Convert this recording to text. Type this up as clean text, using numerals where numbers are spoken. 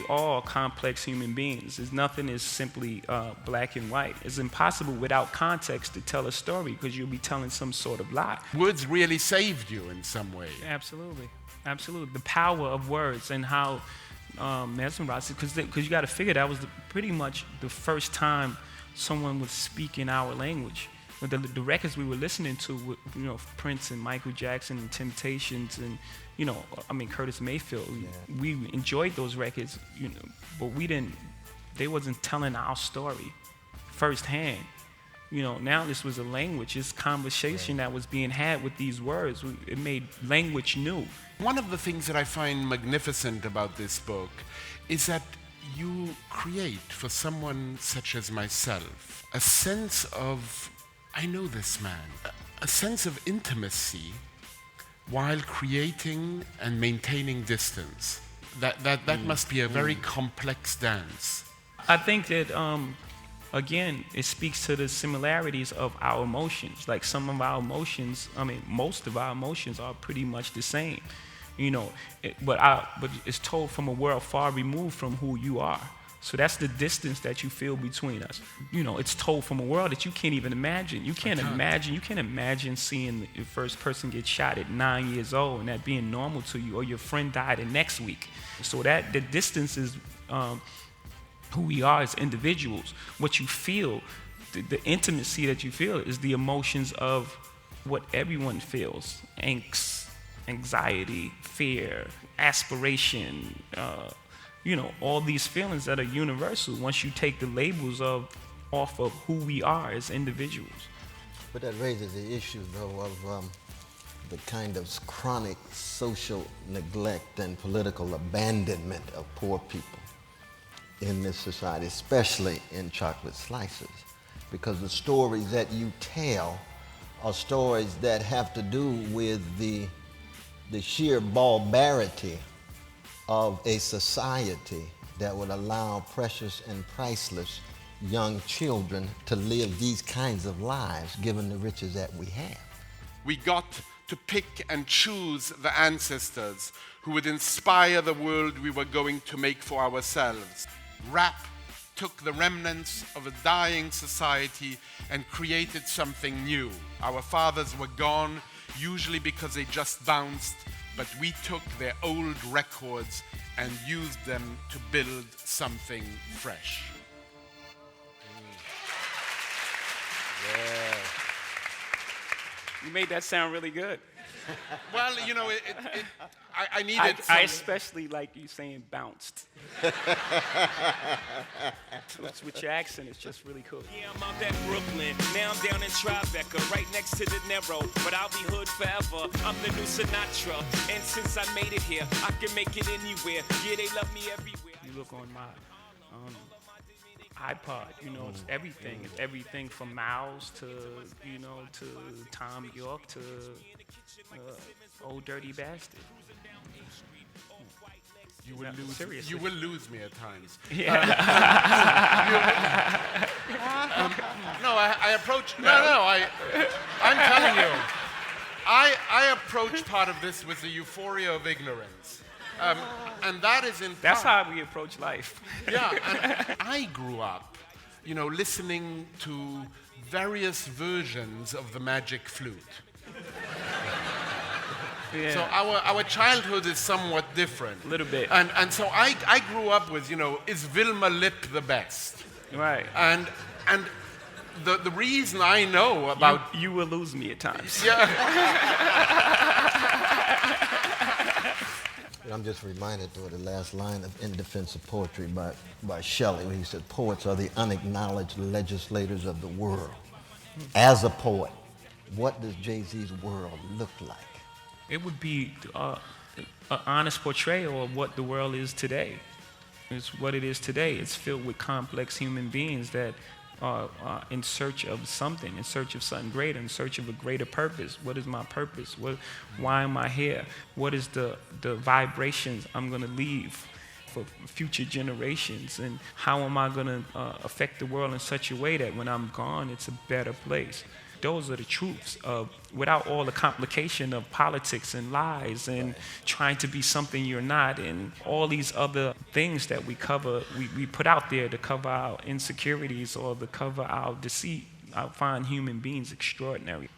we all complex human beings. There's nothing is simply black and white. It's impossible without context to tell a story because you'll be telling some sort of lie. Words really saved you in some way. Absolutely, absolutely. The power of words and how mesmerizing, because you got to figure that was pretty much the first time someone was speaking our language. The records we were listening to, Prince and Michael Jackson and Temptations and, Curtis Mayfield. Yeah. We enjoyed those records, but they wasn't telling our story firsthand. Now this was a language, this conversation that was being had with these words. It made language new. One of the things that I find magnificent about this book is that you create for someone such as myself a sense of, I know this man, a sense of intimacy while creating and maintaining distance. That must be a very complex dance. I think that, again, it speaks to the similarities of our emotions. Like some of our emotions, most of our emotions are pretty much the same, but it's told from a world far removed from who you are. So that's the distance that you feel between us. It's told from a world that you can't even imagine. You can't imagine seeing the first person get shot at 9 years old and that being normal to you, or your friend died the next week. So that the distance is who we are as individuals. What you feel, the intimacy that you feel is the emotions of what everyone feels. Angst, anxiety, fear, aspiration, all these feelings that are universal once you take the labels off of who we are as individuals. But that raises the issue, though, of the kind of chronic social neglect and political abandonment of poor people in this society, especially in Chocolate Slices, because the stories that you tell are stories that have to do with the sheer barbarity of a society that would allow precious and priceless young children to live these kinds of lives given the riches that we have. We got to pick and choose the ancestors who would inspire the world we were going to make for ourselves. Rap took the remnants of a dying society and created something new. Our fathers were gone, usually because they just bounced, but we took their old records and used them to build something fresh. Yeah. You made that sound really good. Well, I needed I especially like you saying bounced. With your accent, it's just really cool. Yeah, I'm out at Brooklyn. Now I'm down in Tribeca, right next to the Narrow. But I'll be hood forever. I'm the new Sinatra. And since I made it here, I can make it anywhere. Yeah, they love me everywhere. You look on my iPod, it's everything. It's everything from Miles to, to Tom York to Old Dirty Bastard. You will lose me at times. Yeah. I approach. I'm telling you, I approach part of this with the euphoria of ignorance, and that is in. That's how we approach life. Yeah, and I grew up, listening to various versions of the magic flute. Yeah. So our childhood is somewhat different. A little bit. And so I grew up with, is Vilma Lip the best? Right. And the reason I know about... You will lose me at times. Yeah. I'm just reminded of the last line of In Defense of Poetry by Shelley, where he said, poets are the unacknowledged legislators of the world. As a poet, what does Jay-Z's world look like? It would be an honest portrayal of what the world is today. It's what it is today. It's filled with complex human beings that are in search of something, in search of something greater, in search of a greater purpose. What is my purpose? Why am I here? What is the vibrations I'm going to leave for future generations? And how am I going to affect the world in such a way that when I'm gone, it's a better place? those are the truths. Without all the complication of politics and lies and trying to be something you're not, and all these other things that we cover, we put out there to cover our insecurities or to cover our deceit. I find human beings extraordinary.